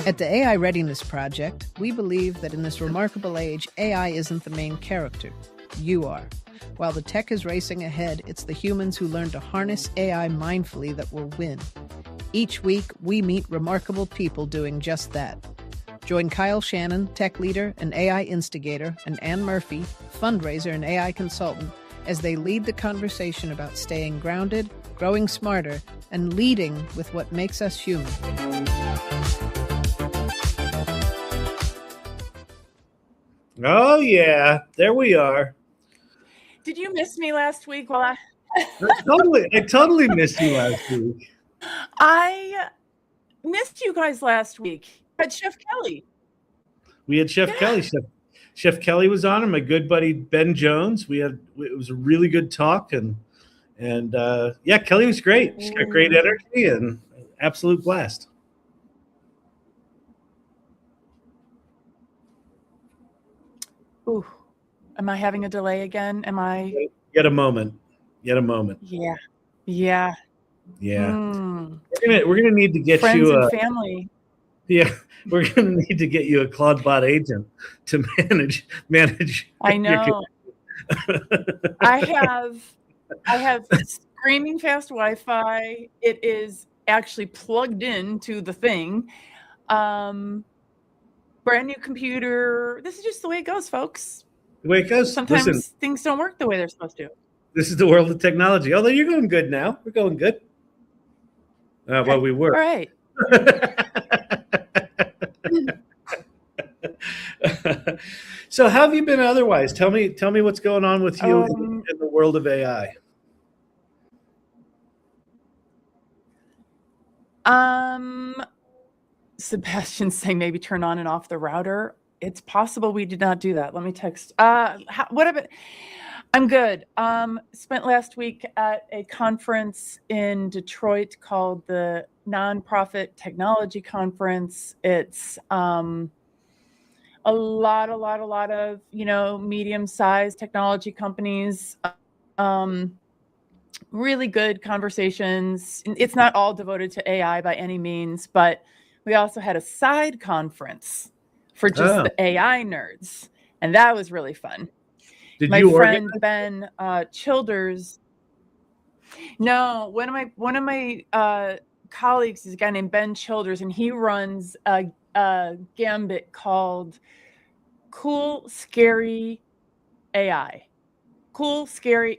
At the AI Readiness Project, we believe that in this remarkable age, AI isn't the main character. You are. While the tech is racing ahead, it's the humans who learn to harness AI mindfully that will win. Each week, we meet remarkable people doing just that. Join Kyle Shannon, tech leader and AI instigator, and Ann Murphy, fundraiser and AI consultant, as they lead the conversation about staying grounded, growing smarter, and leading with what makes us human. Oh, yeah. There we are. Did you miss me last week? Well, I totally missed you last week. I missed you guys last week. Had Chef Kelly. We had Chef Kelly. Chef Kelly was on, and my good buddy Ben Jones. It was a really good talk, and Kelly was great. She's got great energy and absolute blast. Ooh, am I having a delay again? Am I? Get a moment. Yeah. Yeah. Mm. We're gonna need to get friends you and family. Yeah, we're gonna need to get you a CloudBot agent to manage. I know. I have screaming fast Wi-Fi. It is actually plugged into the thing. Brand new computer. This is just the way it goes, folks. The way it goes. Sometimes things don't work the way they're supposed to. This is the world of technology. Although you're going good now. We're going good. Well, we were. All right. So how have you been otherwise? Tell me what's going on with you in the world of AI. Sebastian's saying maybe turn on and off the router. It's possible we did not do that. Let me text. What about? I'm good. Spent last week at a conference in Detroit called the Nonprofit Technology Conference. It's a lot of medium-sized technology companies. Really good conversations. It's not all devoted to AI by any means, but we also had a side conference for just the AI nerds, and that was really fun. My friend Ben Childers. No, one of my colleagues is a guy named Ben Childers, and he runs a gambit called Cool Scary AI. Cool/Scary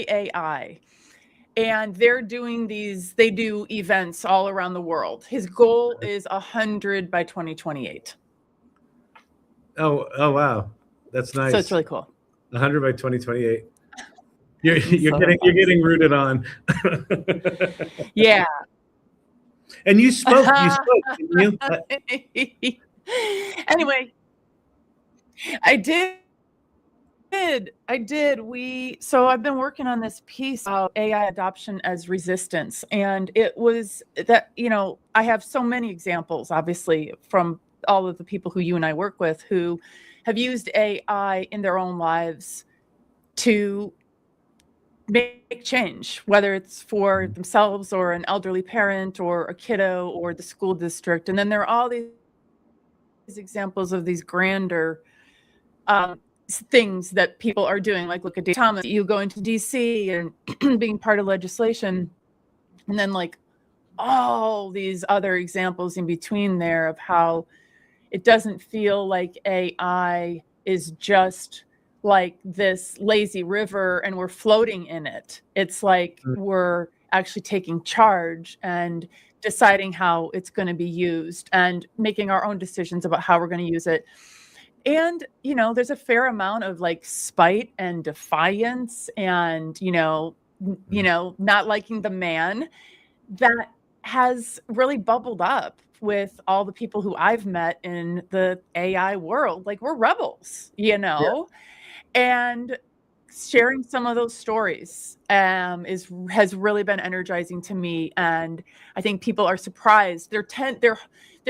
AI. And they do events all around the world. His goal is 100 by 2028. Oh wow. That's nice. So it's really cool. 100 by 2028. You're getting rooted on. Yeah. And you spoke, didn't you? Anyway, I did. So I've been working on this piece about AI adoption as resistance. And it was that, I have so many examples, obviously, from all of the people who you and I work with who have used AI in their own lives to make change, whether it's for themselves or an elderly parent or a kiddo or the school district. And then there are all these examples of these grander things that people are doing, like look at Thomas, you go into DC and being part of legislation, and then like all these other examples in between there of how it doesn't feel like AI is just like this lazy river and we're floating in it. It's like we're actually taking charge and deciding how it's going to be used and making our own decisions about how we're going to use it. And, there's a fair amount of like spite and defiance and, not liking the man that has really bubbled up with all the people who I've met in the AI world. Like we're rebels, and sharing some of those stories has really been energizing to me. And I think people are surprised. They're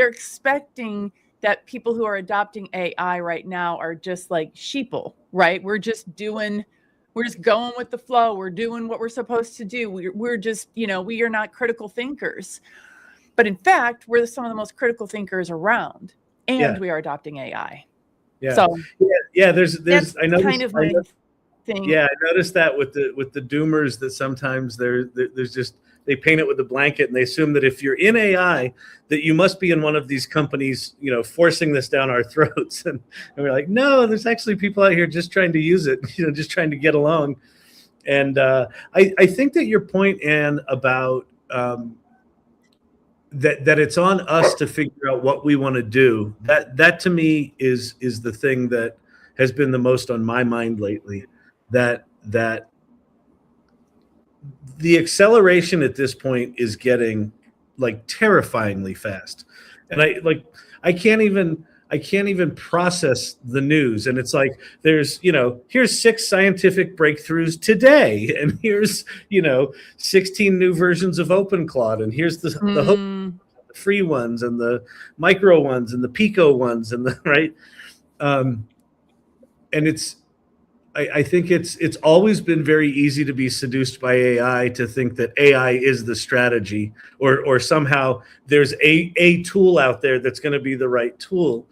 expecting that people who are adopting AI right now are just like sheeple, right? We're just going with the flow. We're doing what we're supposed to do. We're just, we are not critical thinkers. But in fact, we're some of the most critical thinkers around, and Yeah. we are adopting AI. Yeah. So yeah. There's that's I noticed, kind of my thing. Yeah, I noticed that with the doomers, that sometimes there's just, they paint it with a blanket and they assume that if you're in AI, that you must be in one of these companies, forcing this down our throats. And we're like, no, there's actually people out here just trying to use it, just trying to get along. And I think that your point, Anne, about that it's on us to figure out what we want to do, that to me is the thing that has been the most on my mind lately. That the acceleration at this point is getting like terrifyingly fast, and I can't even process the news. And it's like, there's here's 6 scientific breakthroughs today, and here's 16 new versions of OpenCloud, and here's the free ones and the micro ones and the pico ones and the right. And I think it's always been very easy to be seduced by AI, to think that AI is the strategy, or somehow there's a tool out there that's going to be the right tool.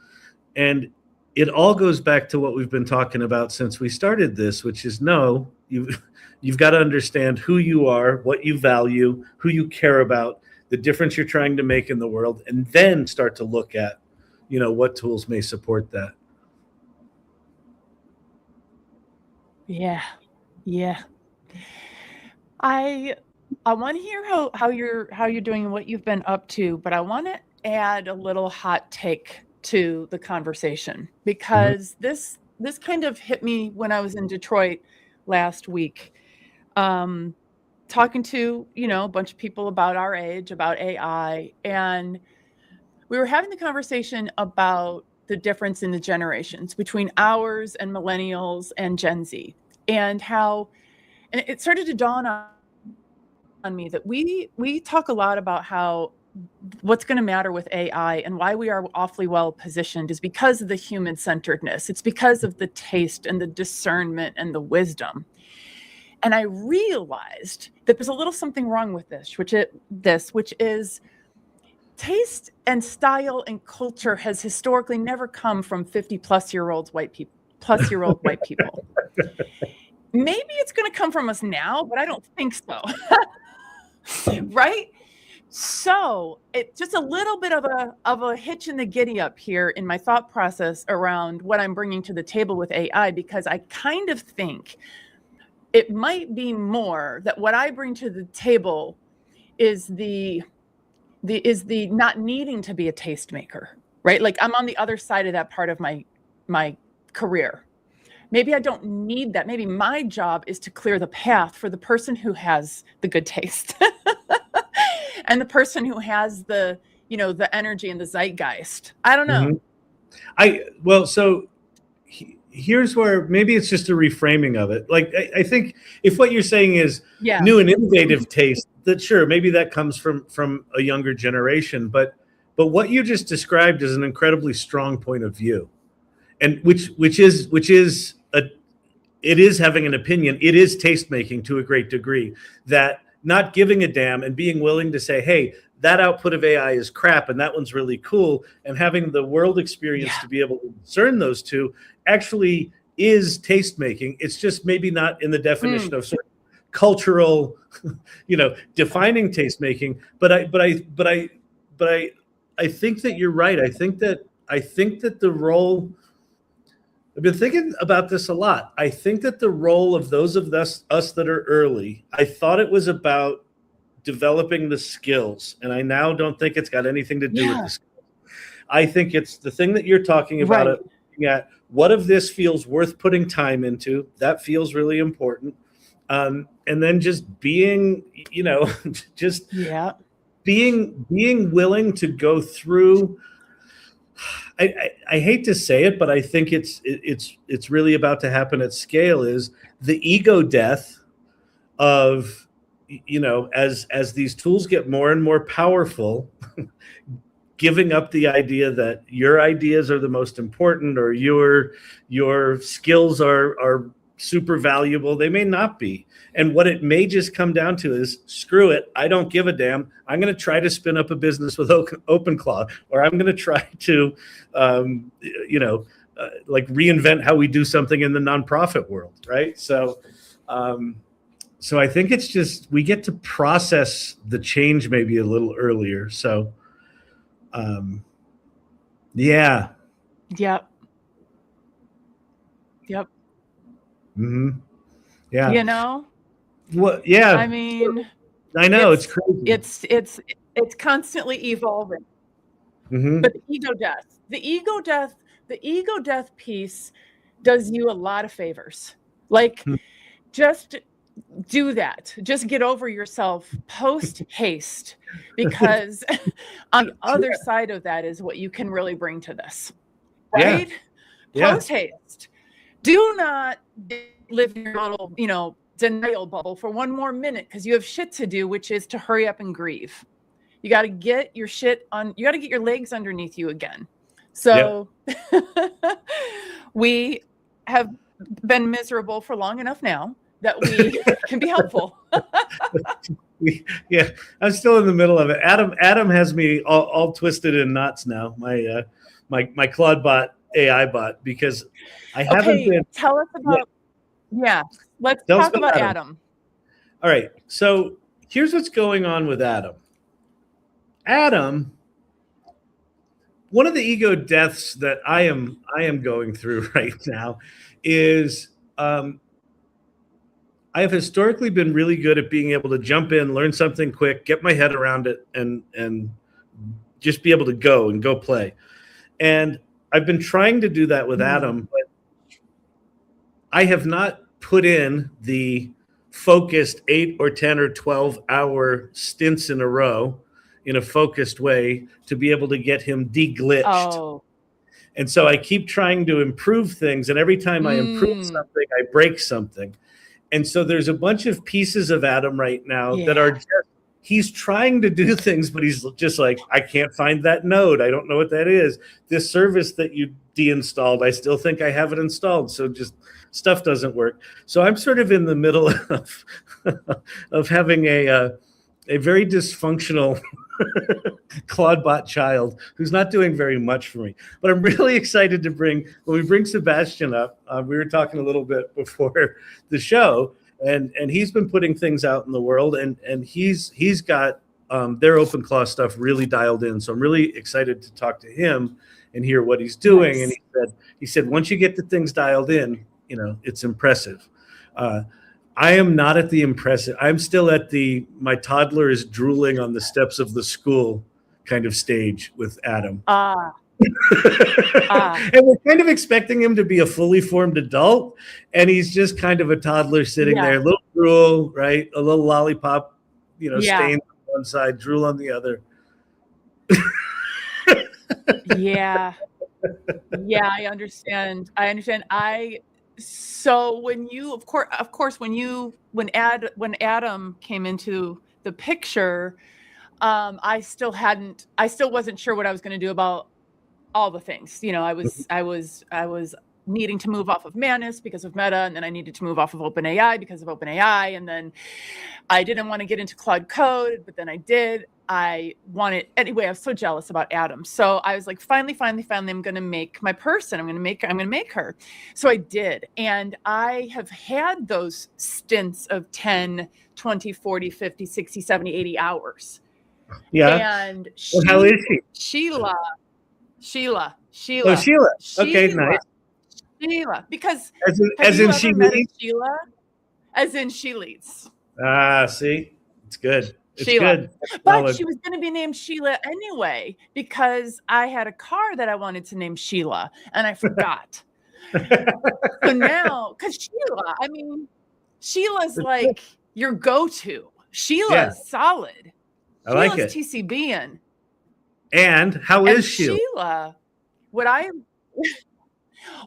And it all goes back to what we've been talking about since we started this, which is, no, you've got to understand who you are, what you value, who you care about, the difference you're trying to make in the world, and then start to look at what tools may support that. Yeah. I want to hear how you're doing and what you've been up to, but I want to add a little hot take to the conversation, because this kind of hit me when I was in Detroit last week, talking to a bunch of people about our age, about AI, and we were having the conversation about the difference in the generations between ours and millennials and Gen Z, and it started to dawn on me that we talk a lot about how what's going to matter with AI and why we are awfully well positioned is because of the human centeredness. It's because of the taste and the discernment and the wisdom. And I realized that there's a little something wrong with this, which is taste and style and culture has historically never come from 50-plus-year-old white people. Maybe it's going to come from us now, but I don't think so. Right? So it's just a little bit of a hitch in the giddy up here in my thought process around what I'm bringing to the table with AI, because I kind of think it might be more that what I bring to the table is the not needing to be a tastemaker, right? Like, I'm on the other side of that part of my career. Maybe I don't need that. Maybe my job is to clear the path for the person who has the good taste and the person who has the energy and the zeitgeist. I don't know. So here's where maybe it's just a reframing of it. Like, I think if what you're saying is new and innovative taste, that sure, maybe that comes from a younger generation, but what you just described is an incredibly strong point of view, and which is it is having an opinion. It is taste making to a great degree, that not giving a damn and being willing to say, hey, that output of AI is crap and that one's really cool, and having the world experience to be able to discern those two actually is taste making. It's just maybe not in the definition of sort of cultural, defining taste making. But I think that you're right. I think that the role, I've been thinking about this a lot. I think that the role of those of us that are early, I thought it was about developing the skills, and I now don't think it's got anything to do with the skills. I think it's the thing that you're talking about, looking at what of this feels worth putting time into. That feels really important. And then just being, being willing to go through. I hate to say it, but I think it's really about to happen at scale, is the ego death of, as these tools get more and more powerful, giving up the idea that your ideas are the most important, or your skills are super valuable. They may not be. And what it may just come down to is, screw it. I don't give a damn. I'm going to try to spin up a business with OpenClaw, or I'm going to try to, like reinvent how we do something in the nonprofit world, right? So I think it's just, we get to process the change maybe a little earlier. So, yeah. Yep. Yep. Mm-hmm. Yeah. You know? Well, yeah. I mean, I know it's crazy. It's constantly evolving. Mm-hmm. But the ego death piece does you a lot of favors. Like, just do that. Just get over yourself post haste, because on the other side of that is what you can really bring to this, right? Yeah. Post haste. Do not live in your little, denial bubble for one more minute, because you have shit to do, which is to hurry up and grieve. You got to get your you got to get your legs underneath you again. So we have been miserable for long enough now that we can be helpful. Yeah, I'm still in the middle of it. Adam has me all twisted in knots now. My Claude AI bot, because I haven't been. Tell us about. Yeah, let's talk about Adam. All right, so here's what's going on with Adam. Adam, one of the ego deaths that I am going through right now is I have historically been really good at being able to jump in, learn something quick, get my head around it, and just be able to go play. And I've been trying to do that with Adam, but I have not put in the focused 8 or 10 or 12 hour stints in a row in a focused way to be able to get him deglitched. Oh. And so I keep trying to improve things, and every time I improve something, I break something. And so there's a bunch of pieces of Adam right now that are just, he's trying to do things, but he's just like, I can't find that node. I don't know what that is. This service that you deinstalled, I still think I have it installed. So just stuff doesn't work. So I'm sort of in the middle of having a very dysfunctional Claudebot child who's not doing very much for me. But I'm really excited to when we bring Sebastian up, we were talking a little bit before the show, and he's been putting things out in the world, and he's got their OpenClaw stuff really dialed in. So I'm really excited to talk to him and hear what he's doing. Nice. And he said once you get the things dialed in, it's impressive. I am not at the impressive. I'm still at my toddler is drooling on the steps of the school kind of stage with Adam. And we're kind of expecting him to be a fully formed adult, and he's just kind of a toddler sitting there, a little drool, right? A little lollipop, stain on one side, drool on the other. Yeah, I understand. So when you, of course, when Adam came into the picture, I still wasn't sure what I was going to do about all the things. I was needing to move off of Manus because of Meta, and then I needed to move off of OpenAI because of OpenAI, and then I didn't want to get into Claude Code, but then I did. Anyway, I was so jealous about Adam. So I was like, finally, I'm going to make my person. I'm going to make her. So I did. And I have had those stints of 10, 20, 40, 50, 60, 70, 80 hours. Yeah. And how is she? Sheila. Oh, Sheila. Okay, nice. Sheila. Because as in she leads? Sheila? As in she leads. See? It's good. It's Sheila. good. But she was going to be named Sheila anyway, because I had a car that I wanted to name Sheila, and I forgot. So now, because Sheila's like your go-to. Sheila's solid. I like it. TCBing. And how is Sheila?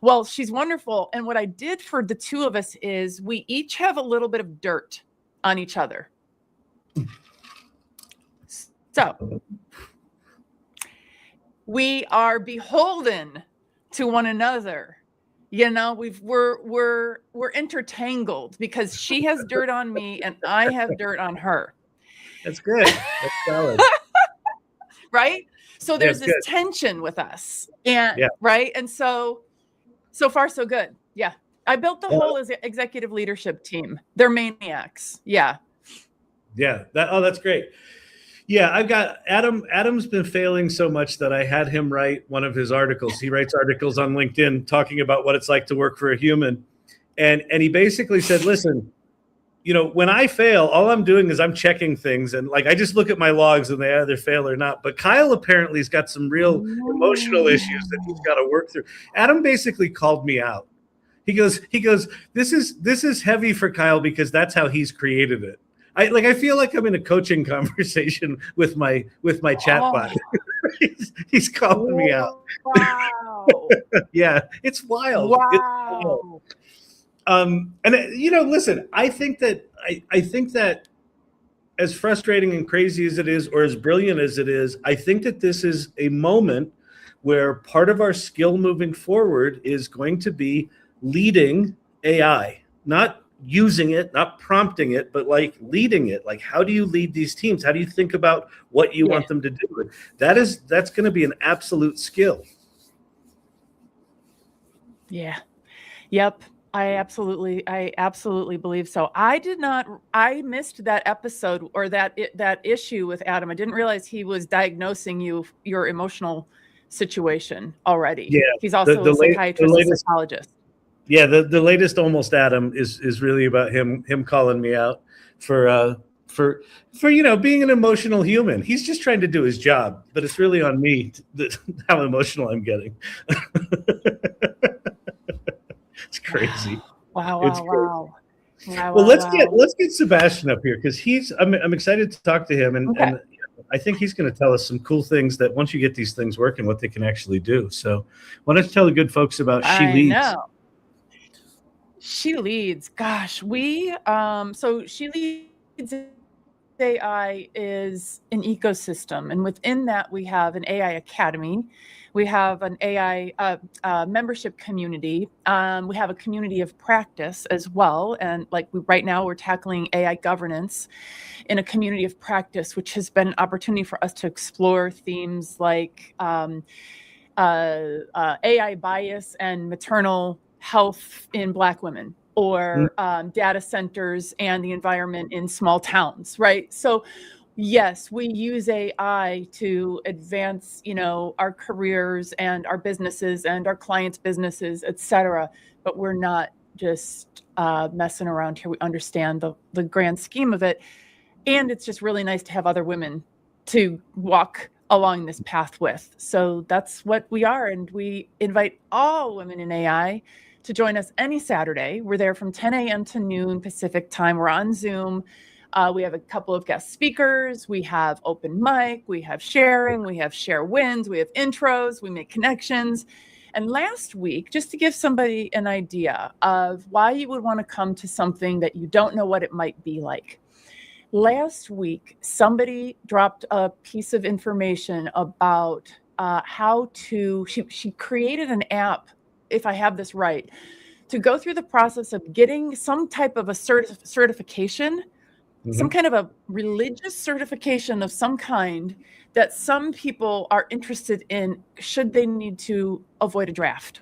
Well, she's wonderful. And what I did for the two of us is we each have a little bit of dirt on each other. So we are beholden to one another You know, we're intertangled because she has dirt on me and I have dirt on her. That's good. That's solid. Right? So there's That's this good. tension with us. And Yeah. right. And so far, so good. Yeah. I built the whole executive leadership team. They're maniacs. Yeah. Yeah. That's great. Yeah, I've got Adam. Adam's been failing so much that I had him write one of his articles. He writes articles on LinkedIn talking about what it's like to work for a human. And he basically said, listen, you know, when I fail, all I'm doing is I'm checking things. And like, I just look at my logs and they either fail or not. But Kyle apparently has got some real emotional issues that he's got to work through. Adam basically called me out. He goes, this is heavy for Kyle because that's how he's created it. I feel like I'm in a coaching conversation with my chatbot. He's calling me out. Wow. Yeah, it's wild. Wow. It's wild. And you know, listen, I think that as frustrating and crazy as it is, or as brilliant as it is, I think that this is a moment where part of our skill moving forward is going to be leading AI, not using it, not prompting it, but like leading it. Like, how do you lead these teams? How do you think about what you want them to do? That's going to be an absolute skill. Yeah. Yep. I absolutely believe so. I missed that episode or that issue with Adam. I didn't realize he was diagnosing your emotional situation already. Yeah. He's also a psychiatrist and psychologist. Yeah, the latest Almost Adam is really about him calling me out for you know, being an emotional human. He's just trying to do his job, but it's really on me how emotional I'm getting. It's crazy. Wow. Well, let's get Sebastian up here because I'm excited to talk to him and I think he's going to tell us some cool things that once you get these things working, what they can actually do. So why don't you tell the good folks about She Leads? She Leads. Gosh, so She Leads AI is an ecosystem. And within that, we have an AI Academy. We have an AI membership community. We have a community of practice as well. And like right now, we're tackling AI governance in a community of practice, which has been an opportunity for us to explore themes like AI bias and maternal health in Black women, or data centers and the environment in small towns, right? So yes, we use AI to advance, you know, our careers and our businesses and our clients' businesses, et cetera. But we're not just messing around here. We understand the grand scheme of it. And it's just really nice to have other women to walk along this path with. So that's what we are. And we invite all women in AI to join us any Saturday. We're there from 10 a.m. to noon Pacific time. We're on Zoom. We have a couple of guest speakers. We have open mic. We have sharing. We have share wins. We have intros. We make connections. And last week, just to give somebody an idea of why you would want to come to something that you don't know what it might be like. Last week, somebody dropped a piece of information about how to, she created an app, if I have this right, to go through the process of getting some type of a certification, some kind of a religious certification of some kind that some people are interested in should they need to avoid a draft.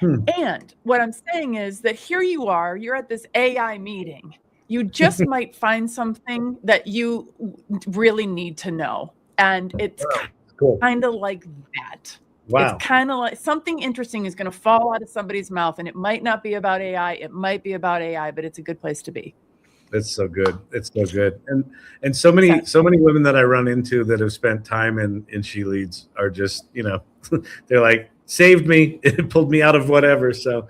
And what I'm saying is that here you are, you're at this AI meeting. You just might find something that you really need to know. And it's kind of like that. Wow. It's kind of like something interesting is going to fall out of somebody's mouth, and it might not be about AI. It might be about AI, but it's a good place to be. It's so good. It's so good. And so many women that I run into that have spent time in She Leads are just, you know, they're like, saved me. It pulled me out of whatever. So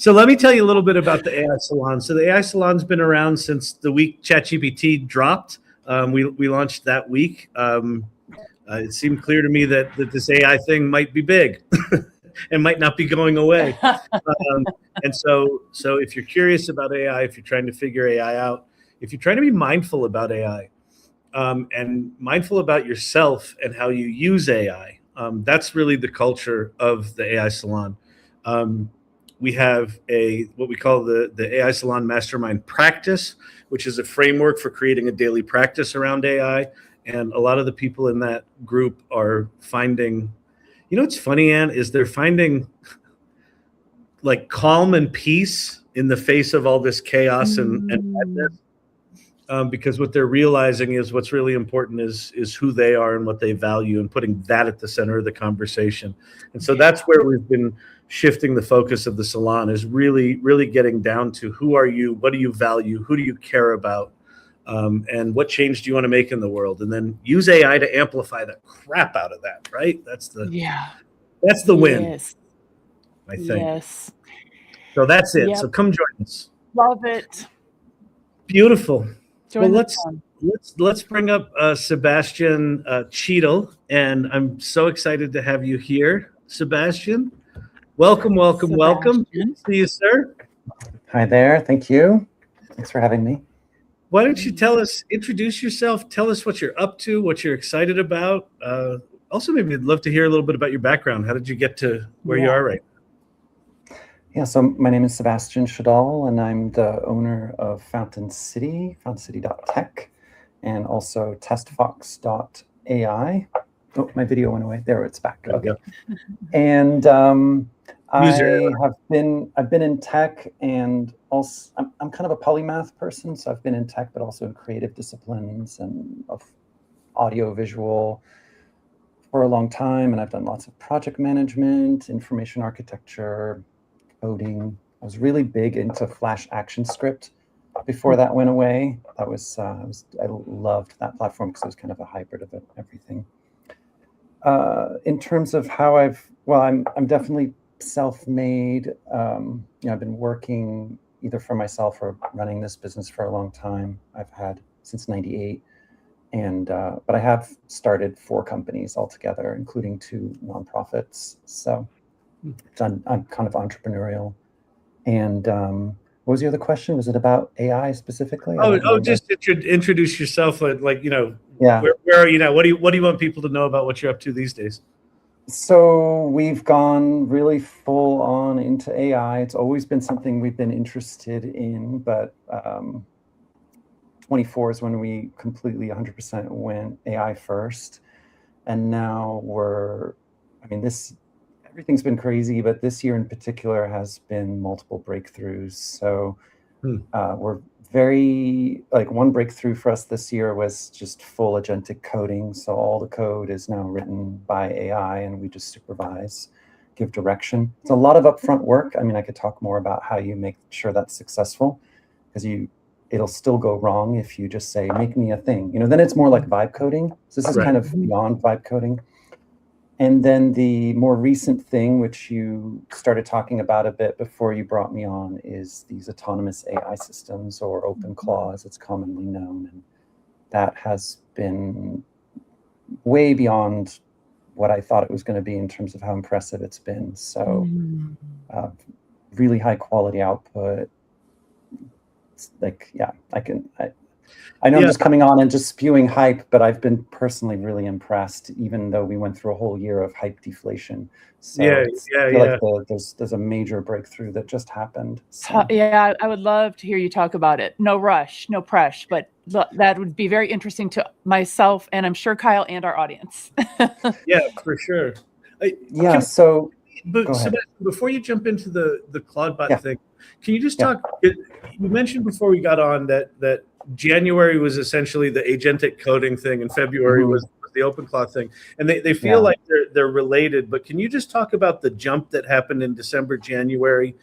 let me tell you a little bit about the AI Salon. So the AI Salon's been around since the week ChatGPT dropped. We launched that week. It seemed clear to me that this AI thing might be big and might not be going away. And so if you're curious about AI, if you're trying to figure AI out, if you're trying to be mindful about AI and mindful about yourself and how you use AI, that's really the culture of the AI Salon. We have what we call the AI Salon Mastermind Practice, which is a framework for creating a daily practice around AI. And a lot of the people in that group are finding, what's funny, Anne, is they're finding like calm and peace in the face of all this chaos and madness. Because what they're realizing is what's really important is who they are and what they value, and putting that at the center of the conversation. And so that's where we've been shifting the focus of the salon, is really, really getting down to who are you, what do you value, who do you care about, and what change do you want to make in the world, and then use AI to amplify the crap out of that. Right? That's the win. Yes. I think. Yes. So that's it. Yep. So come join us. Love it. Beautiful. Join well, the let's bring up Sebastian Chedal, and I'm so excited to have you here, Sebastian. Welcome. Welcome. Good to see you, sir. Hi there. Thank you. Thanks for having me. Why don't you introduce yourself, tell us what you're up to, what you're excited about. Also, maybe I'd love to hear a little bit about your background. How did you get to where you are right now? Yeah, so my name is Sebastian Chedal, and I'm the owner of Fountain City, fountaincity.tech, and also TestFox.ai. Oh, my video went away. There, it's back. Okay. And I've been in tech, and also I'm kind of a polymath person, so I've been in tech, but also in creative disciplines and of audio visual for a long time, and I've done lots of project management, information architecture, coding. I was really big into Flash ActionScript before that went away. I loved that platform because it was kind of a hybrid of everything. In terms of how I'm definitely self-made. I've been working either for myself or running this business for a long time. I've had since '98, but I have started 4 companies altogether, including 2 nonprofits. So I'm kind of entrepreneurial. And what was the other question? Was it about AI specifically? Just introduce yourself. Where are you now? What do you want people to know about what you're up to these days? So we've gone really full on into AI. It's always been something we've been interested in, but 24 is when we completely 100% went AI first. And now everything's been crazy, but this year in particular has been multiple breakthroughs. So we're one breakthrough for us this year was just full agentic coding. So all the code is now written by AI, and we just supervise, give direction. It's a lot of upfront work. I mean, I could talk more about how you make sure that's successful, because it'll still go wrong if you just say, make me a thing. Then it's more like vibe coding. So this is kind of beyond vibe coding. And then the more recent thing, which you started talking about a bit before you brought me on, is these autonomous AI systems, or OpenClaw as it's commonly known. And that has been way beyond what I thought it was going to be in terms of how impressive it's been. So really high quality output. I know I'm just coming on and just spewing hype, but I've been personally really impressed, even though we went through a whole year of hype deflation. So I feel like there's a major breakthrough that just happened. So. Yeah, I would love to hear you talk about it. No rush, no press, but that would be very interesting to myself, and I'm sure Kyle and our audience. Yeah, for sure. Sebastian, before you jump into the Claudebot thing, can you just talk? You mentioned before we got on that January was essentially the agentic coding thing, and February was the OpenClaw thing, and they feel like they're related. But can you just talk about the jump that happened in December, January?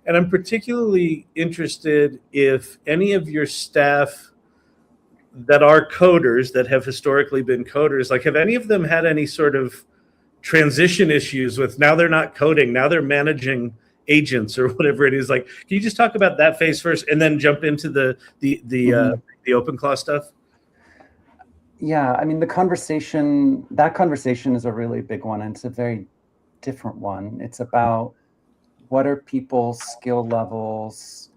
And I'm particularly interested if any of your staff that are coders, that have historically been coders, like, have any of them had any sort of transition issues with, now they're not coding, now they're managing agents or whatever it is? Like, can you just talk about that phase first, and then jump into the OpenClaw stuff? Yeah, I mean, that conversation is a really big one, and it's a very different one. It's about what are people's skill levels.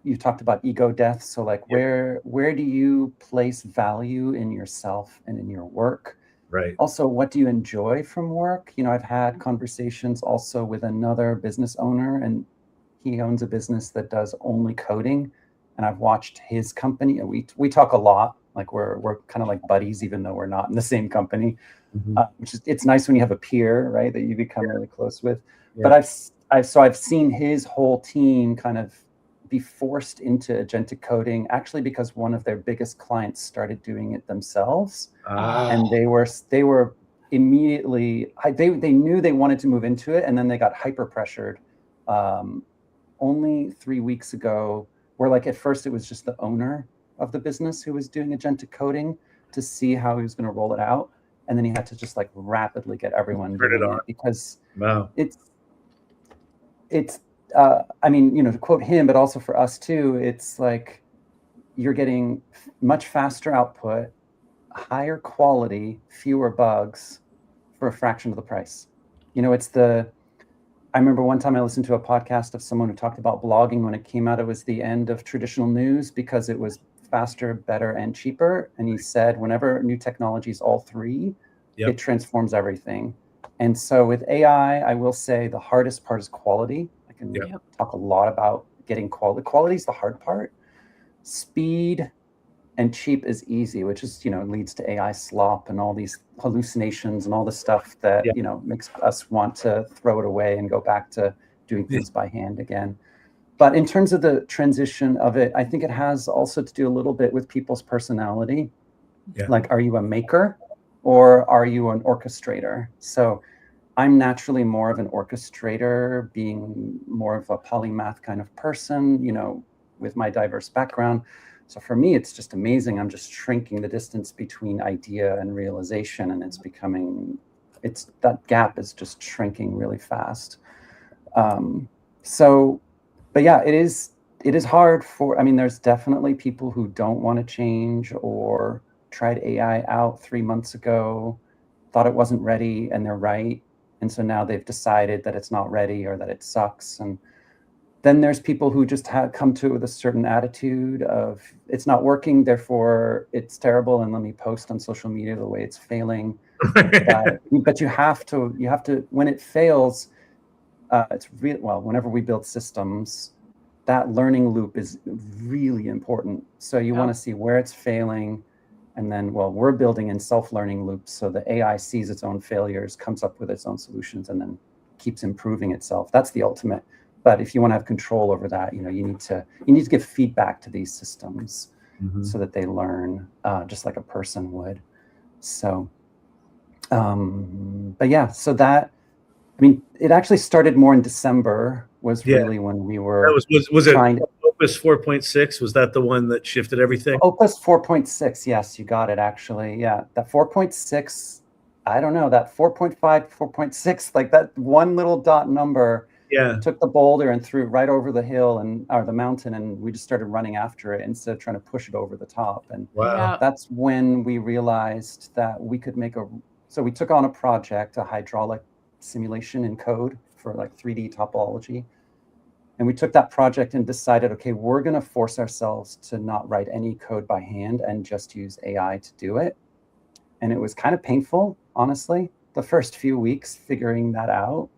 You talked about ego death. So like, where do you place value in yourself and in your work? Right. Also, what do you enjoy from work? I've had conversations also with another business owner, and he owns a business that does only coding. And I've watched his company, and we talk a lot. Like we're kind of like buddies, even though we're not in the same company. It's nice when you have a peer, right, that you become really close with. Yeah. But I've seen his whole team kind of be forced into agentic coding, actually because one of their biggest clients started doing it themselves, and they were immediately they knew they wanted to move into it, and then they got hyper pressured. Only 3 weeks ago, where like at first it was just the owner of the business who was doing agentic coding to see how he was going to roll it out, and then he had to just like rapidly get everyone doing it because it's I mean, to quote him, but also for us too, it's like you're getting much faster output, higher quality, fewer bugs for a fraction of the price. I remember one time I listened to a podcast of someone who talked about blogging when it came out. It was the end of traditional news because it was faster, better, and cheaper. And he said, whenever new technology is all three, it transforms everything. And so with AI, I will say the hardest part is quality. I can talk a lot about getting quality. Quality is the hard part. Speed and cheap is easy, which is, leads to AI slop and all these hallucinations and all the stuff that, makes us want to throw it away and go back to doing things by hand again. But in terms of the transition of it, I think it has also to do a little bit with people's personality. Yeah. Like, are you a maker or are you an orchestrator? So I'm naturally more of an orchestrator, being more of a polymath kind of person, with my diverse background. So for me, it's just amazing. I'm just shrinking the distance between idea and realization, and that gap is just shrinking really fast. But yeah, it is hard there's definitely people who don't want to change or tried AI out 3 months ago, thought it wasn't ready, and they're right. And so now they've decided that it's not ready or that it sucks. And then there's people who just come to it with a certain attitude of it's not working, therefore it's terrible, and let me post on social media the way it's failing. But you have to when it fails, it's real. Well, whenever we build systems, that learning loop is really important. So you want to see where it's failing, and then we're building in self-learning loops, so the AI sees its own failures, comes up with its own solutions, and then keeps improving itself. That's the ultimate. But if you want to have control over that, you need to give feedback to these systems so that they learn just like a person would. So, but yeah, so that, it actually started more in December was really when we were was it Opus 4.6? Was that the one that shifted everything? Opus 4.6, yes, you got it actually. Yeah, that 4.6, I don't know, that 4.5, 4.6, like that one little dot number. Yeah, took the boulder and threw it right over the hill or the mountain, and we just started running after it instead of trying to push it over the top. And that's when we realized that we could so we took on a project, a hydraulic simulation in code for like 3D topology. And we took that project and decided, okay, we're going to force ourselves to not write any code by hand and just use AI to do it. And it was kind of painful, honestly, the first few weeks figuring that out.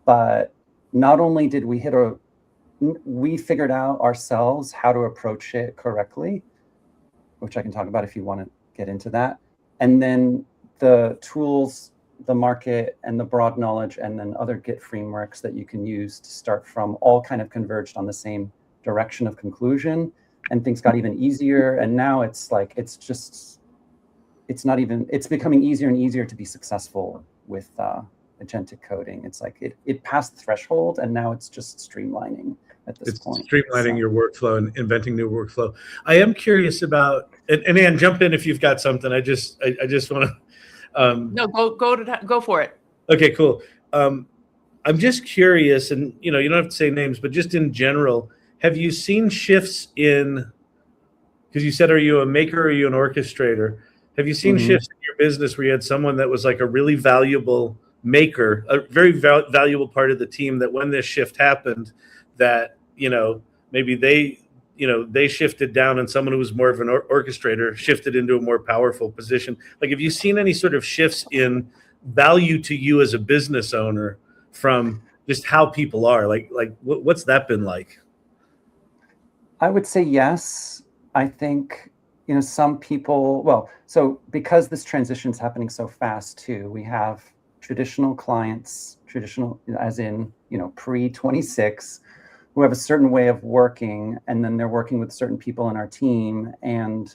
But not only did we figured out ourselves how to approach it correctly, which I can talk about if you want to get into that. And then the tools, the market, and the broad knowledge, and then other Git frameworks that you can use to start from all kind of converged on the same direction of conclusion. And things got even easier. And now it's becoming easier and easier to be successful with agentic coding. It's like it passed the threshold, and now it's just streamlining at this point. Streamlining your workflow and inventing new workflow. I am curious about, and Ann, jump in if you've got something. I just want to. No, go for it. Okay, cool. I'm just curious, and you don't have to say names, but just in general, have you seen shifts in? Because you said, are you a maker or are you an orchestrator? Have you seen shifts in your business where you had someone that was like a really valuable maker, a very valuable part of the team, that when this shift happened, that maybe they they shifted down, and someone who was more of an orchestrator shifted into a more powerful position. Like, have you seen any sort of shifts in value to you as a business owner from just how people are? Like what's that been like? I would say yes. I think, some people, so because this transition is happening so fast too, we have traditional clients, as in, pre-26, who have a certain way of working, and then they're working with certain people in our team. And,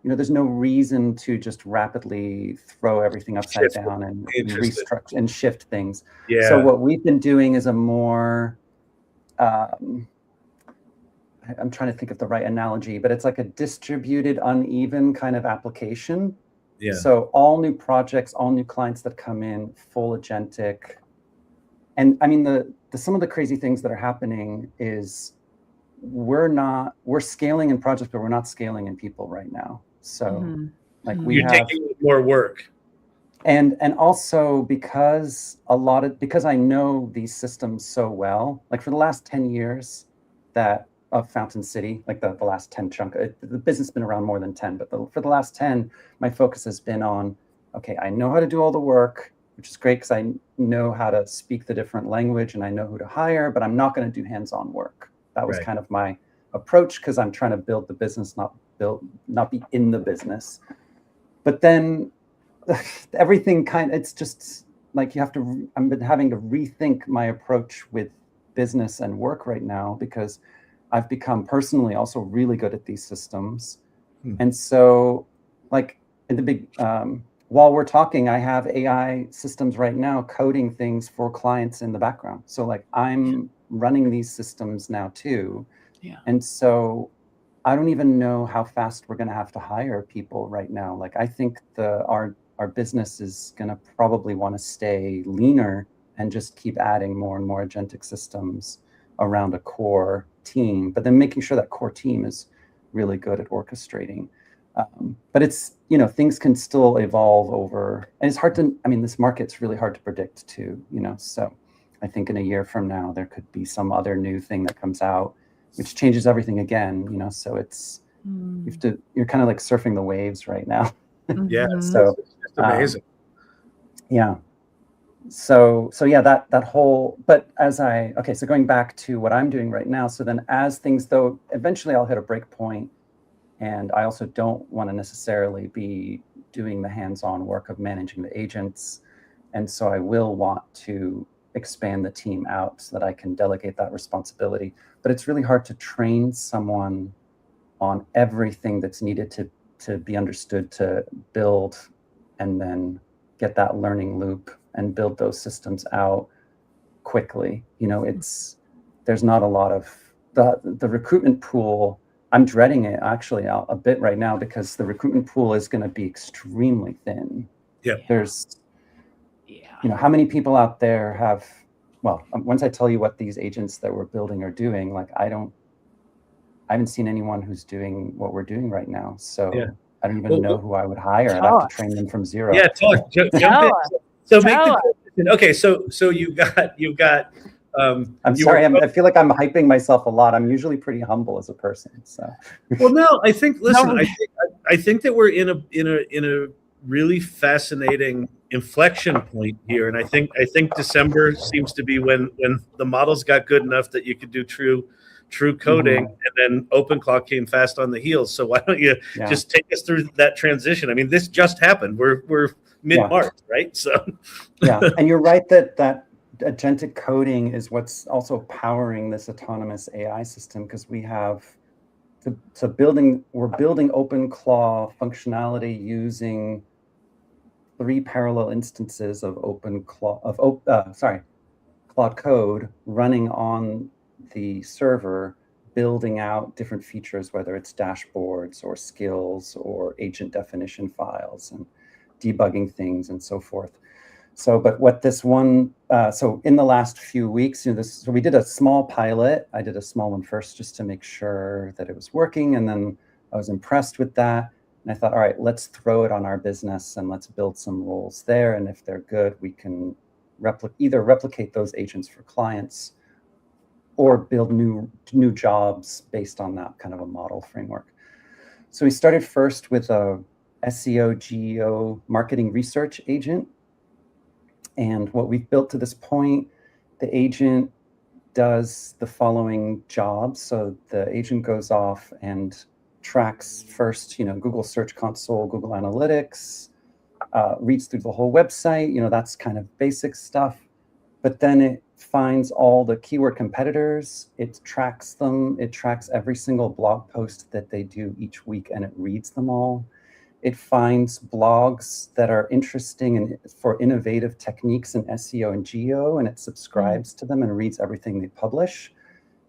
there's no reason to just rapidly throw everything upside down and restructure and shift things. Yeah. So what we've been doing is a more, I'm trying to think of the right analogy, but it's like a distributed, uneven kind of application. Yeah. So all new projects, all new clients that come in, full agentic. And I mean, some of the crazy things that are happening is we're scaling in projects, but we're not scaling in people right now. So you're taking more work. And also because I know these systems so well, like for the last 10 years of Fountain City, like the last 10 chunk, the business has been around more than 10, but for the last 10, my focus has been on, okay, I know how to do all the work, which is great because I know how to speak the different language and I know who to hire, but I'm not going to do hands-on work. That was kind of my approach because I'm trying to build the business, not be in the business. But then everything it's just like I've been having to rethink my approach with business and work right now because I've become personally also really good at these systems. And so like in the big, while we're talking, I have AI systems right now coding things for clients in the background. So like I'm running these systems now too. Yeah. And so I don't even know how fast we're going to have to hire people right now. Like I think our business is going to probably want to stay leaner and just keep adding more and more agentic systems around a core team, but then making sure that core team is really good at orchestrating. But it's, things can still evolve over, and it's hard this market's really hard to predict too, so I think in a year from now, there could be some other new thing that comes out, which changes everything again, so it's, you're kind of like surfing the waves right now. Yeah. So it's amazing. Yeah. So yeah, that whole, but so going back to what I'm doing right now, so then as things, though, eventually I'll hit a break point, and I also don't want to necessarily be doing the hands-on work of managing the agents. And so I will want to expand the team out so that I can delegate that responsibility. But it's really hard to train someone on everything that's needed to be understood, to build and then get that learning loop and build those systems out quickly. There's not a lot of the recruitment pool. I'm dreading it actually a bit right now because the recruitment pool is going to be extremely thin. Yeah. There's, how many people out there have, once I tell you what these agents that we're building are doing, like I haven't seen anyone who's doing what we're doing right now. So I don't even know who I would hire. I'd have to train them from zero. Yeah, talk. Jump in. So make the okay. So you've got. I'm sorry. I feel like I'm hyping myself a lot. I'm usually pretty humble as a person. So. Well, no, I think. Listen, I think that we're in a really fascinating inflection point here, and I think December seems to be when the models got good enough that you could do true coding, and then OpenClaw came fast on the heels. So why don't you just take us through that transition? I mean, this just happened. We're mid-March, right? So yeah, and you're right that agentic coding is what's also powering this autonomous AI system, because we have we're building OpenClaw functionality using 3 parallel instances of Claude Code running on the server, building out different features, whether it's dashboards or skills or agent definition files and debugging things and so forth. So, but what this one, so in the last few weeks, so we did a small pilot. I did a small one first just to make sure that it was working. And then I was impressed with that. And I thought, all right, let's throw it on our business and let's build some roles there. And if they're good, we can either replicate those agents for clients, or build new jobs based on that kind of a model framework. So we started first with a SEO, GEO marketing research agent. And what we've built to this point, the agent does the following jobs. So the agent goes off and tracks first, Google Search Console, Google Analytics, reads through the whole website, that's kind of basic stuff. But then it finds all the keyword competitors, it tracks them, it tracks every single blog post that they do each week, and it reads them all. It finds blogs that are interesting and for innovative techniques in SEO and GEO, and it subscribes to them and reads everything they publish.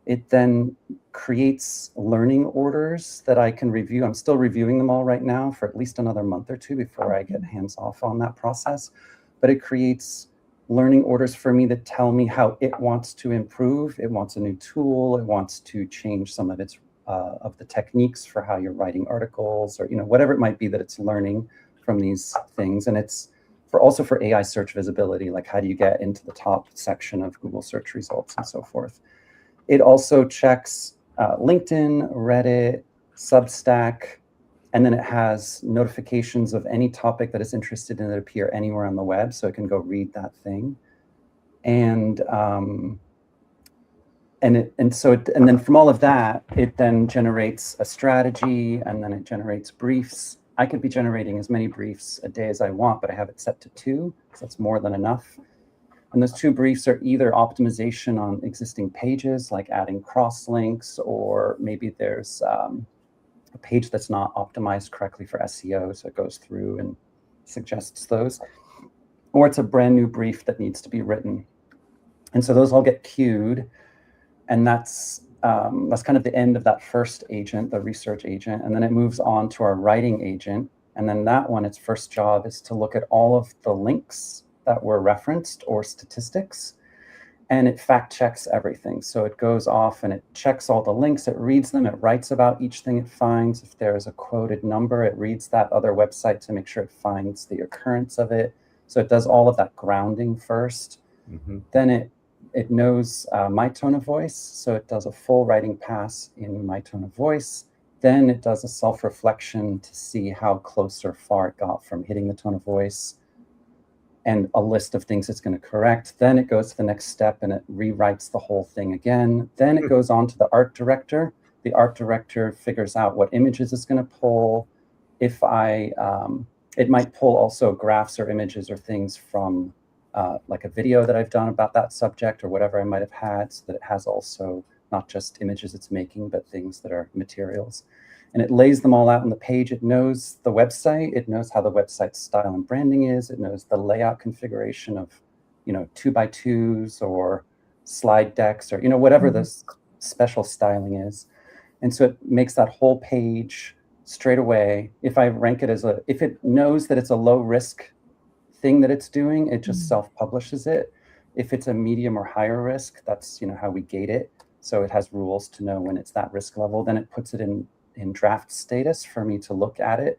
It then creates learning orders that I can review. I'm still reviewing them all right now for at least another month or two before I get hands off on that process. But it creates learning orders for me that tell me how it wants to improve. It wants a new tool. It wants to change some of its of the techniques for how you're writing articles, or whatever it might be that it's learning from these things. And it's also for AI search visibility, like how do you get into the top section of Google search results and so forth. It also checks LinkedIn, Reddit, Substack, and then it has notifications of any topic that it's interested in that appear anywhere on the web, so it can go read that thing. And then from all of that, it then generates a strategy, and then it generates briefs. I could be generating as many briefs a day as I want, but I have it set to 2, so that's more than enough. And those 2 briefs are either optimization on existing pages, like adding cross-links, or maybe there's a page that's not optimized correctly for SEO, so it goes through and suggests those. Or it's a brand new brief that needs to be written. And so those all get queued. And that's kind of the end of that first agent, the research agent. And then it moves on to our writing agent. And then that one, its first job is to look at all of the links that were referenced or statistics. And it fact checks everything. So it goes off and it checks all the links, it reads them, it writes about each thing it finds. If there is a quoted number, it reads that other website to make sure it finds the occurrence of it. So it does all of that grounding first. Mm-hmm. Then it knows my tone of voice. So it does a full writing pass in my tone of voice. Then it does a self-reflection to see how close or far it got from hitting the tone of voice, and a list of things it's going to correct. Then it goes to the next step and it rewrites the whole thing again. Then it goes on to the art director. The art director figures out what images it's going to pull. It might pull also graphs or images or things from like a video that I've done about that subject or whatever I might have had, so that it has also not just images it's making, but things that are materials. And it lays them all out on the page. It knows the website. It knows how the website's style and branding is. It knows the layout configuration of, 2x2s or slide decks, or, whatever the special styling is. And so it makes that whole page straight away. If I rank it if it knows that it's a low risk thing that it's doing, it just self-publishes it. If it's a medium or higher risk, that's, how we gate it. So it has rules to know when it's that risk level. Then it puts it in draft status for me to look at it,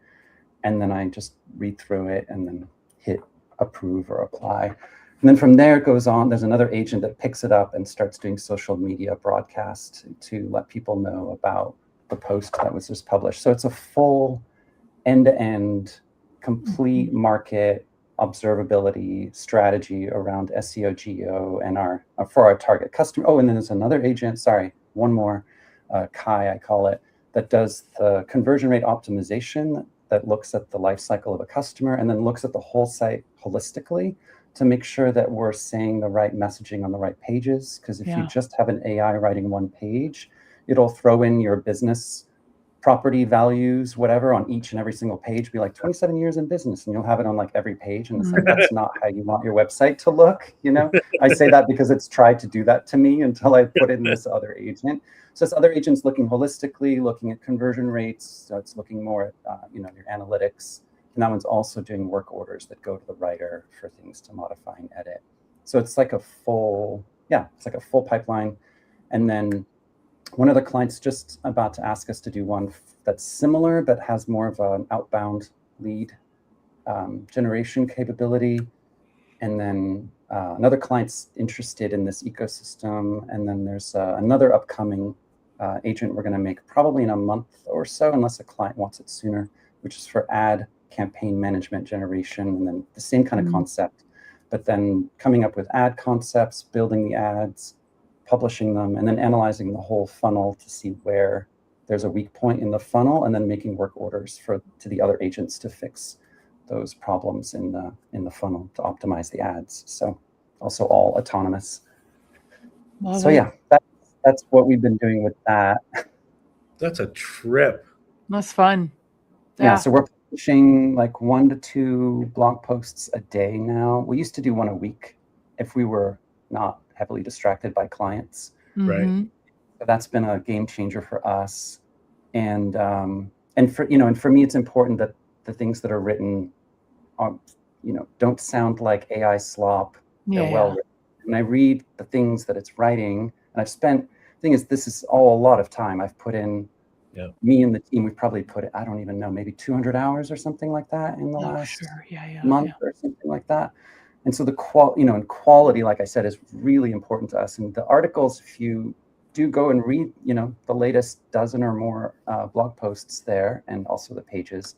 and then I just read through it and then hit approve or apply. And then from there it goes on. There's another agent that picks it up and starts doing social media broadcast to let people know about the post that was just published. So it's a full end-to-end complete market observability strategy around SEO, GEO, and for our target customer. Oh, and then there's another agent, one more, Kai, I call it, that does the conversion rate optimization, that looks at the life cycle of a customer and then looks at the whole site holistically to make sure that we're saying the right messaging on the right pages. Because if you just have an AI writing one page, it'll throw in your business property values, whatever, on each and every single page, be like 27 years in business, and you'll have it on like every page. And it's like, that's not how you want your website to look. I say that because it's tried to do that to me until I put in this other agent. So this other agent's looking holistically, looking at conversion rates. So it's looking more at, your analytics. And that one's also doing work orders that go to the writer for things to modify and edit. So it's like a full pipeline. And then one of the clients just about to ask us to do one that's similar, but has more of an outbound lead generation capability. And then another client's interested in this ecosystem. And then there's another upcoming agent we're going to make probably in a month or so, unless a client wants it sooner, which is for ad campaign management generation. And then the same kind of concept, but then coming up with ad concepts, building the ads, publishing them, and then analyzing the whole funnel to see where there's a weak point in the funnel, and then making work orders to the other agents to fix those problems in the funnel to optimize the ads. So also all autonomous. Love so it. yeah, that's what we've been doing with that. That's a trip. That's fun. Yeah, so we're publishing like 1 to 2 blog posts a day now. We used to do 1 a week if we were not heavily distracted by clients. Right. So that's been a game changer for us. And for me, it's important that the things that are written are, don't sound like AI slop. They're well written. When I read the things that it's writing, and this is all a lot of time I've put in. Me and the team, we've probably put it, I don't even know, maybe 200 hours or something like that in the last month or something like that. And so the quality, like I said, is really important to us. And the articles, if you do go and read, the latest dozen or more blog posts there, and also the pages,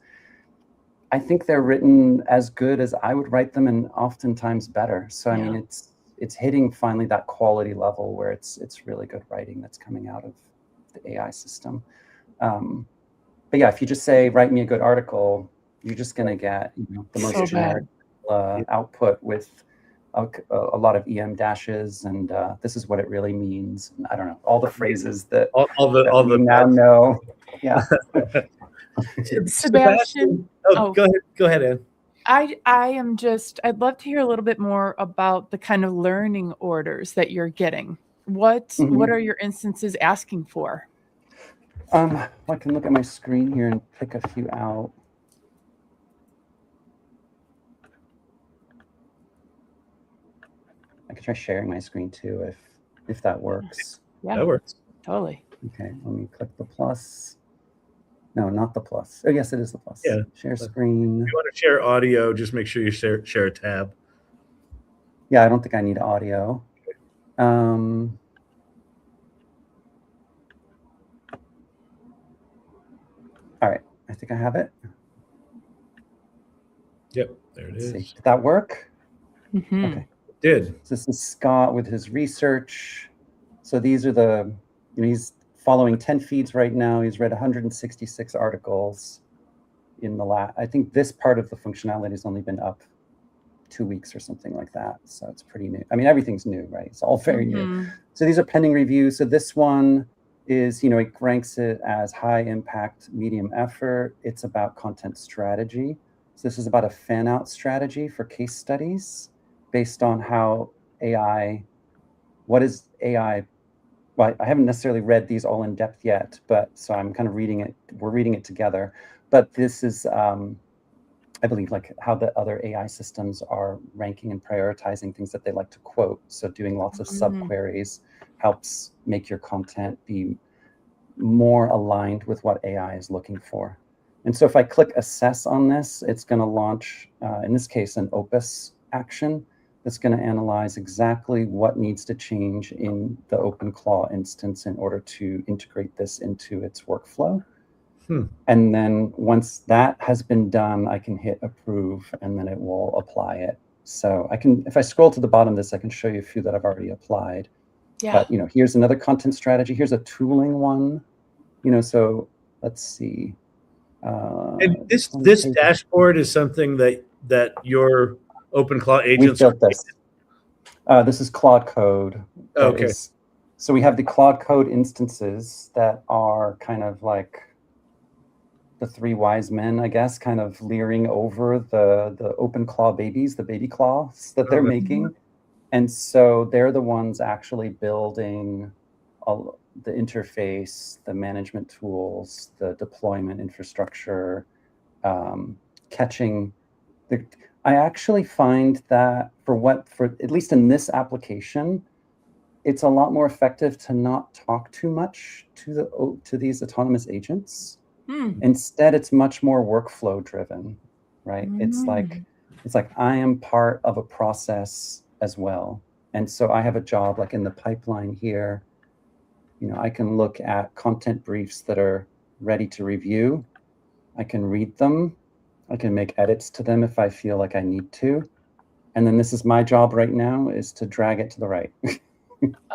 I think they're written as good as I would write them, and oftentimes better. So I mean, it's hitting finally that quality level where it's really good writing that's coming out of the AI system. But yeah, if you just say, write me a good article, you're just going to get the most generic output with a lot of EM dashes, and this is what it really means. And I don't know, all the phrases that we now know. Yeah. Sebastian. Go ahead, Ann. I'd love to hear a little bit more about the kind of learning orders that you're getting. What are your instances asking for? I can look at my screen here and pick a few out. I could try sharing my screen too, if that works. Yeah, that works. Totally. Okay, let me click the plus. No, not the plus. Oh, yes, it is the plus. Yeah. Share screen. If you want to share audio, just make sure you share a tab. Yeah, I don't think I need audio. All right, I think I have it. Yep, there it is. See. Did that work? Okay. It did. So this is Scott with his research. So these are he's following 10 feeds right now. He's read 166 articles in I think this part of the functionality has only been up 2 weeks or something like that. So it's pretty new. I mean, everything's new, right? It's all very new. So these are pending reviews. So this one is, it ranks it as high impact, medium effort. It's about content strategy. So this is about a fan out strategy for case studies based on how what is AI? Well, I haven't necessarily read these all in depth yet, but so I'm kind of reading it. We're reading it together. But this is, I believe, like how the other AI systems are ranking and prioritizing things that they like to quote. So doing lots of sub-queries helps make your content be more aligned with what AI is looking for. And so if I click assess on this, it's going to launch, in this case, an Opus action that's going to analyze exactly what needs to change in the OpenClaw instance in order to integrate this into its workflow. And then once that has been done, I can hit approve, and then it will apply it. So I can, if I scroll to the bottom of this, I can show you a few that I've already applied. Yeah. But here's another content strategy. Here's a tooling one. So let's see. And this dashboard is something that your OpenClaw agents built this. This is Claude Code. Okay. So we have the Claude Code instances that are kind of like the three wise men, I guess, kind of leering over the OpenClaw babies, the baby claws that they're making. And so they're the ones actually building the interface, the management tools, the deployment infrastructure, catching. I actually find that for at least in this application, it's a lot more effective to not talk too much to these autonomous agents. Instead, it's much more workflow driven, right? It's like I am part of a process as well. And so I have a job like in the pipeline here. I can look at content briefs that are ready to review. I can read them. I can make edits to them if I feel like I need to. And then this is my job right now, is to drag it to the right.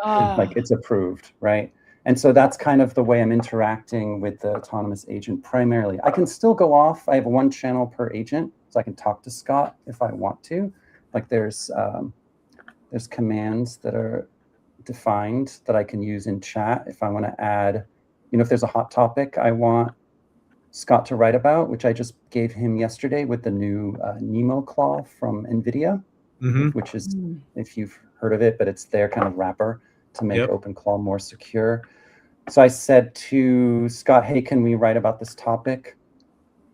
Like it's approved, right? And so that's kind of the way I'm interacting with the autonomous agent primarily. I can still go off. I have one channel per agent, so I can talk to Scott if I want to. Like there's commands that are defined that I can use in chat if I want to add, if there's a hot topic I want Scott to write about, which I just gave him yesterday with the new Nemo claw from NVIDIA, which is, if you've heard of it, but it's their kind of wrapper to make OpenClaw more secure. So I said to Scott, hey, can we write about this topic?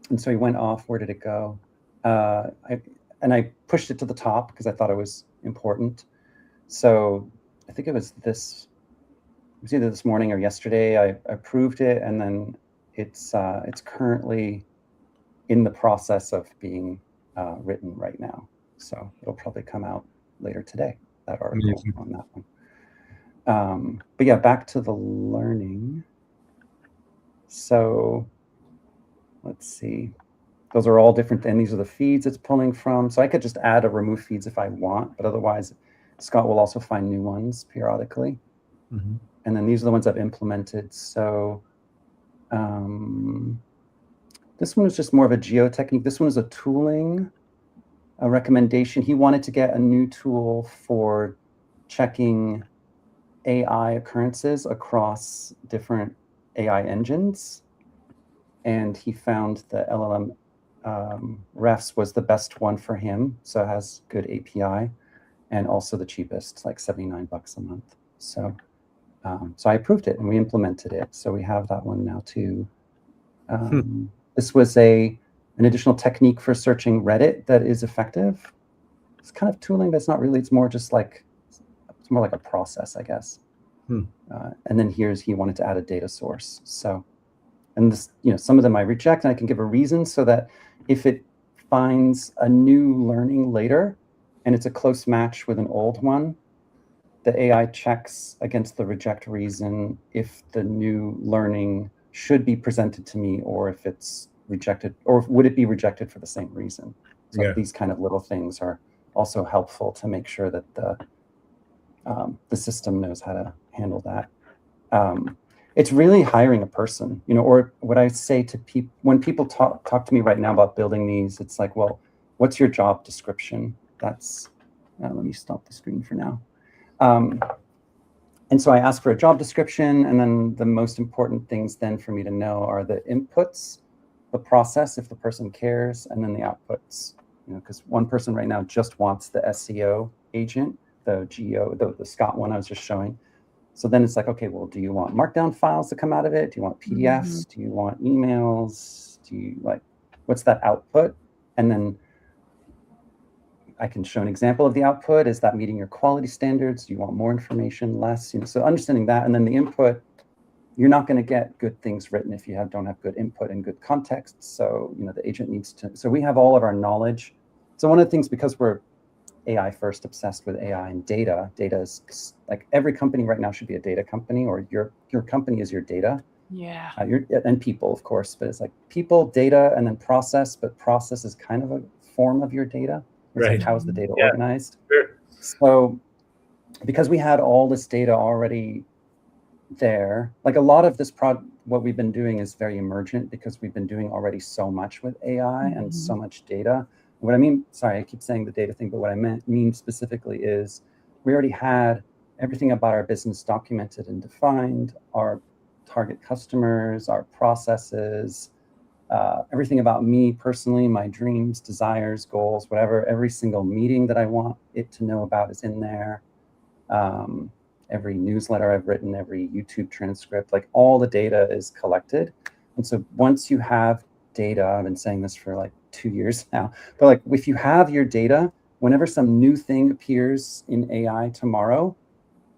And so he went off. Where did it go? I pushed it to the top because I thought it was important. So I think it was either this morning or yesterday. I approved it, and then it's currently in the process of being written right now. So it'll probably come out later today, that article on that one. But yeah, back to the learning. So let's see. Those are all different, and these are the feeds it's pulling from. So I could just add or remove feeds if I want, but otherwise Scott will also find new ones periodically. And then these are the ones I've implemented. So this one is just more of a geo technique. This one is a tooling, a recommendation. He wanted to get a new tool for checking AI occurrences across different AI engines. And he found the LLM refs was the best one for him. So it has good API and also the cheapest, like $79 a month. So I approved it and we implemented it. So we have that one now too. This was an additional technique for searching Reddit that is effective. It's kind of tooling, but it's not really. It's more just like, it's more like a process, I guess. And then he wanted to add a data source. So, and this, some of them I reject, and I can give a reason so that if it finds a new learning later and it's a close match with an old one, the AI checks against the reject reason if the new learning should be presented to me, or if it's rejected, or would it be rejected for the same reason. So these kind of little things are also helpful to make sure that the system knows how to handle that. It's really hiring a person, or what I say to people when people talk to me right now about building these, it's like, well, what's your job description? That's, let me stop the screen for now. And so I ask for a job description, and then the most important things then for me to know are the inputs, the process, if the person cares, and then the outputs, because one person right now just wants the SEO agent, the GEO, the Scott one I was just showing. So then it's like, okay, well, do you want markdown files to come out of it? Do you want PDFs? Do you want emails? Do you what's that output? And then I can show an example of the output. Is that meeting your quality standards? Do you want more information, less? So understanding that, and then the input, you're not going to get good things written if you don't have good input and good context. So, the agent needs to, so we have all of our knowledge. So one of the things, because we're AI first, obsessed with AI and data is like every company right now should be a data company, or your company is your data. Yeah. And people, of course, but it's like people, data, and then process, but process is kind of a form of your data. It's like, how is the data organized? Sure. So because we had all this data already there, like a lot of this what we've been doing is very emergent because we've been doing already so much with AI and so much data. What I mean, sorry, I keep saying the data thing, but what I mean specifically is we already had everything about our business documented and defined, our target customers, our processes, everything about me personally, my dreams, desires, goals, whatever. Every single meeting that I want it to know about is in there. Every newsletter I've written, every YouTube transcript, like all the data is collected. And so once you have data, I've been saying this for like 2 years now, but like if you have your data, whenever some new thing appears in AI tomorrow,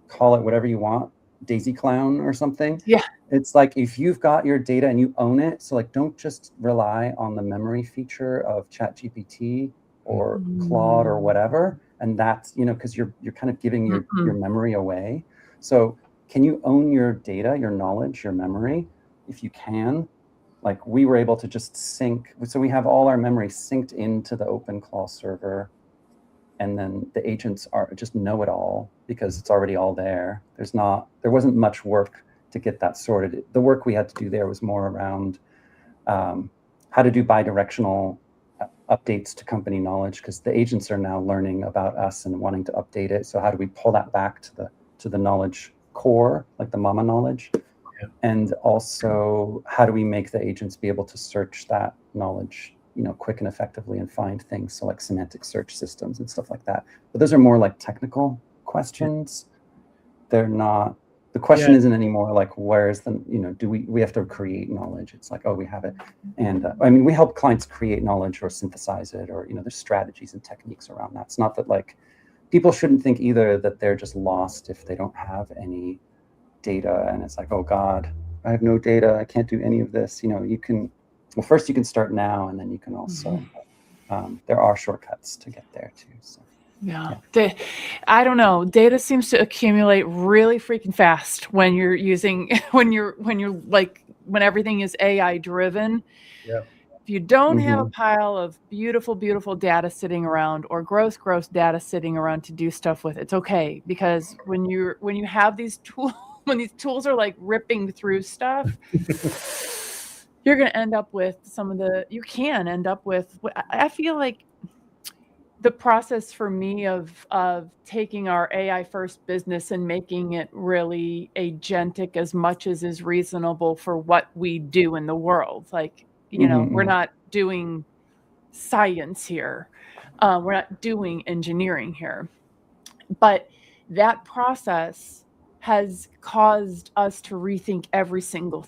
call it whatever you want, Daisy Clown or something. Yeah. It's like if you've got your data and you own it, so like don't just rely on the memory feature of ChatGPT, or Claude or whatever. And that's, because you're kind of giving your memory away. So can you own your data, your knowledge, your memory? If you can, like we were able to just sync. So we have all our memory synced into the OpenClaw server. And then the agents just know it all because it's already all there. There wasn't much work to get that sorted. The work we had to do there was more around how to do bidirectional updates to company knowledge, because the agents are now learning about us and wanting to update it. So how do we pull that back to the knowledge core, like the mama knowledge? Yeah. And also, how do we make the agents be able to search that knowledge, quick and effectively and find things, so like semantic search systems and stuff like that. But those are more like technical questions. They're not, the question isn't anymore like, where's the, do we have to create knowledge? It's like, oh, we have it. And we help clients create knowledge or synthesize it, or, there's strategies and techniques around that. It's not that like, people shouldn't think either that they're just lost if they don't have any data. And it's like, oh God, I have no data. I can't do any of this. First you can start now, and then you can also, there are shortcuts to get there too. So. Yeah. I don't know. Data seems to accumulate really freaking fast when you're using, when everything is AI driven. Yeah. If you don't have a pile of beautiful, beautiful data sitting around, or gross data sitting around to do stuff with, it's okay. Because when you have these tools, when these tools are like ripping through stuff, you're going to end up with I feel like the process for me of taking our AI first business and making it really agentic as much as is reasonable for what we do in the world. Like, we're not doing science here. We're not doing engineering here. But that process has caused us to rethink every single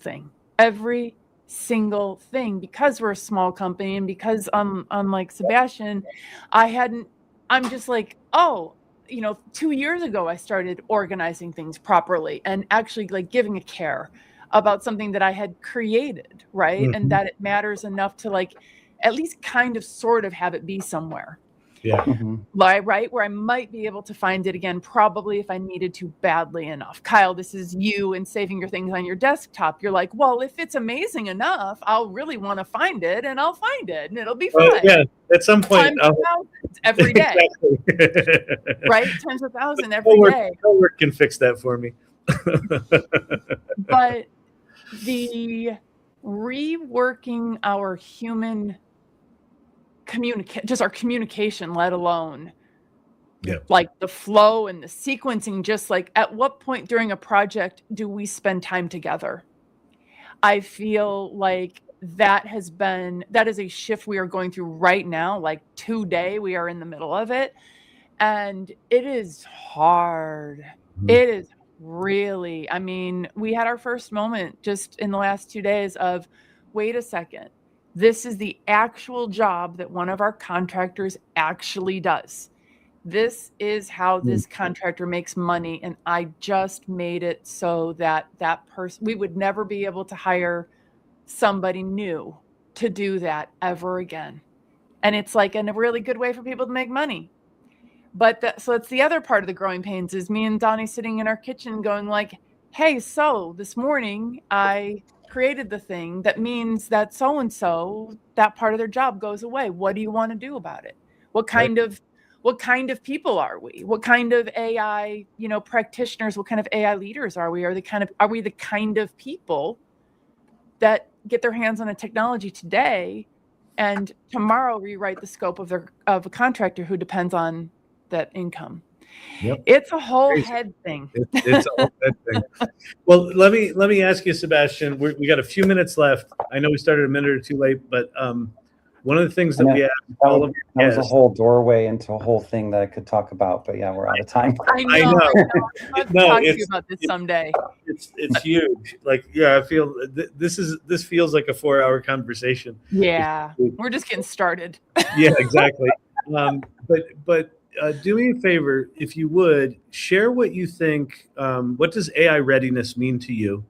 thing, because we're a small company, and because unlike Sebastian, I'm just like, 2 years ago I started organizing things properly and actually like giving a care about something that I had created, right? And that it matters enough to like at least kind of sort of have it be somewhere. Yeah. Right, where I might be able to find it again, probably if I needed to badly enough. Kyle, this is you and saving your things on your desktop. You're like, well, if it's amazing enough, I'll really want to find it, and I'll find it, and it'll be fine. Yeah, at some point. Thousands every day. Right? Tens of thousands every day. Cowork can fix that for me. But the reworking our human just our communication, let alone like the flow and the sequencing, just like at what point during a project do we spend time together? I feel like that is a shift we are going through right now. Like today we are in the middle of it, and it is hard. It is really, we had our first moment just in the last 2 days of, wait a second, this is the actual job that one of our contractors actually does. This is how this contractor makes money. And I just made it so that person, we would never be able to hire somebody new to do that ever again. And it's like a really good way for people to make money. But so it's the other part of the growing pains is me and Donnie sitting in our kitchen going like, hey, so this morning I created the thing that means that so-and-so, that part of their job goes away. What do you want to do about it? What kind of people are we? What kind of AI, practitioners, what kind of AI leaders are we? Are we the kind of people that get their hands on a technology today and tomorrow rewrite the scope of a contractor who depends on that income? Yep. It's a whole head thing. It's a whole head thing. Well, let me ask you, Sebastian. We got a few minutes left. I know we started a minute or two late, but one of the things that we asked all of that was a whole doorway into a whole thing that I could talk about. But yeah, we're out of time. I know. I'll talk to you about this someday. It's huge. Like, I feel this feels like a 4-hour conversation. Yeah, we're just getting started. Yeah, exactly. But do me a favor, if you would, share what you think. What does AI readiness mean to you?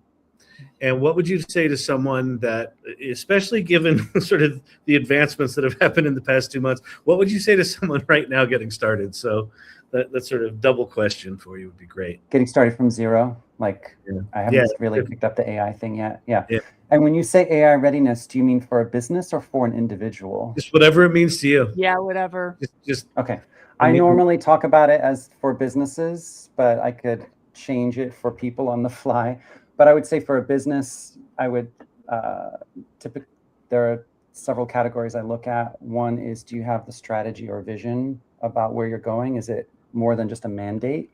And what would you say to someone that, especially given sort of the advancements that have happened in the past 2 months, what would you say to someone right now getting started? So that sort of double question for you would be great. Getting started from zero, like I haven't really picked up the AI thing yet. Yeah. And when you say AI readiness, do you mean for a business or for an individual? Just whatever it means to you. Yeah, whatever. Just okay. I normally talk about it as for businesses, but I could change it for people on the fly. But I would say for a business, I would typically, there are several categories I look at. One is, do you have the strategy or vision about where you're going? Is it more than just a mandate?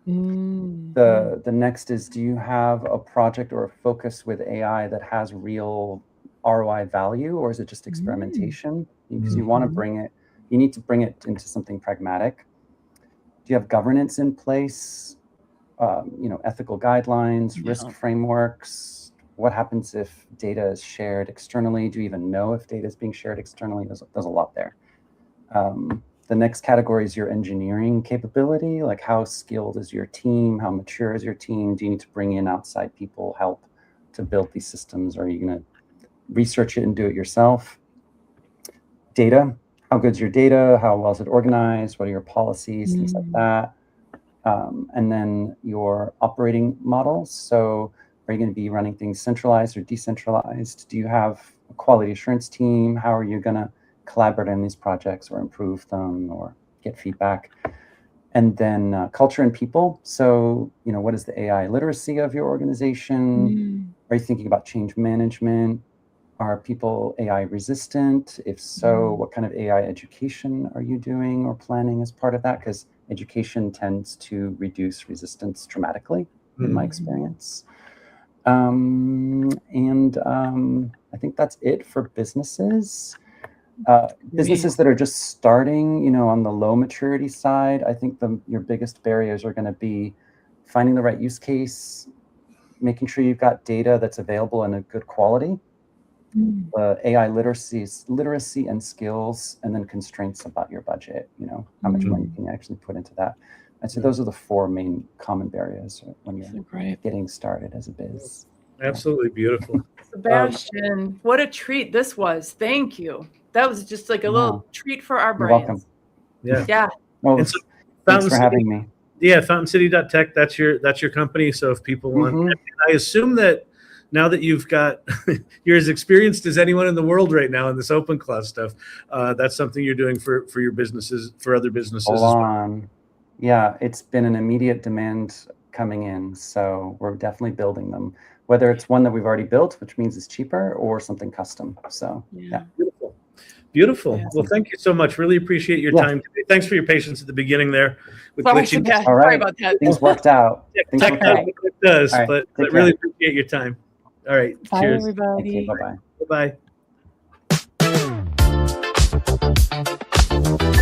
The next is, do you have a project or a focus with AI that has real ROI value, or is it just experimentation? Because you want to bring it, you need to bring it into something pragmatic. Do you have governance in place? Ethical guidelines, risk frameworks. What happens if data is shared externally? Do you even know if data is being shared externally? There's a lot there. The next category is your engineering capability. Like, how skilled is your team? How mature is your team? Do you need to bring in outside people, help to build these systems? Or are you going to research it and do it yourself? Data. How good's your data? How well is it organized? What are your policies? Things like that. And then your operating models. So are you going to be running things centralized or decentralized? Do you have a quality assurance team? How are you going to collaborate on these projects or improve them or get feedback? And then culture and people. So, what is the AI literacy of your organization? Are you thinking about change management? Are people AI resistant? If so, what kind of AI education are you doing or planning as part of that? Because education tends to reduce resistance dramatically, in my experience. I think that's it for businesses. Businesses that are just starting, on the low maturity side, I think your biggest barriers are going to be finding the right use case, making sure you've got data that's available in a good quality, AI literacy and skills, and then constraints about your budget, how much money you can actually put into that. And so those are the four main common barriers when you're getting started as a biz. Absolutely beautiful. Sebastian, what a treat this was. Thank you. That was just like a little treat for our brains. Welcome. Yeah. Well, thanks for having me. Yeah, FountainCity.tech, that's your company. So if people want, I assume that now that you've got, you're as experienced as anyone in the world right now in this open cloud stuff, that's something you're doing for your businesses, for other businesses as well. Yeah, it's been an immediate demand coming in. So we're definitely building them, whether it's one that we've already built, which means it's cheaper, or something custom. So yeah. Beautiful. Yeah. Well, thank you so much. Really appreciate your time today. Thanks for your patience at the beginning there. Sorry about that. Things worked out. It does, but really appreciate your time. All right. Bye, Cheers. everybody. Bye-bye. Bye-bye.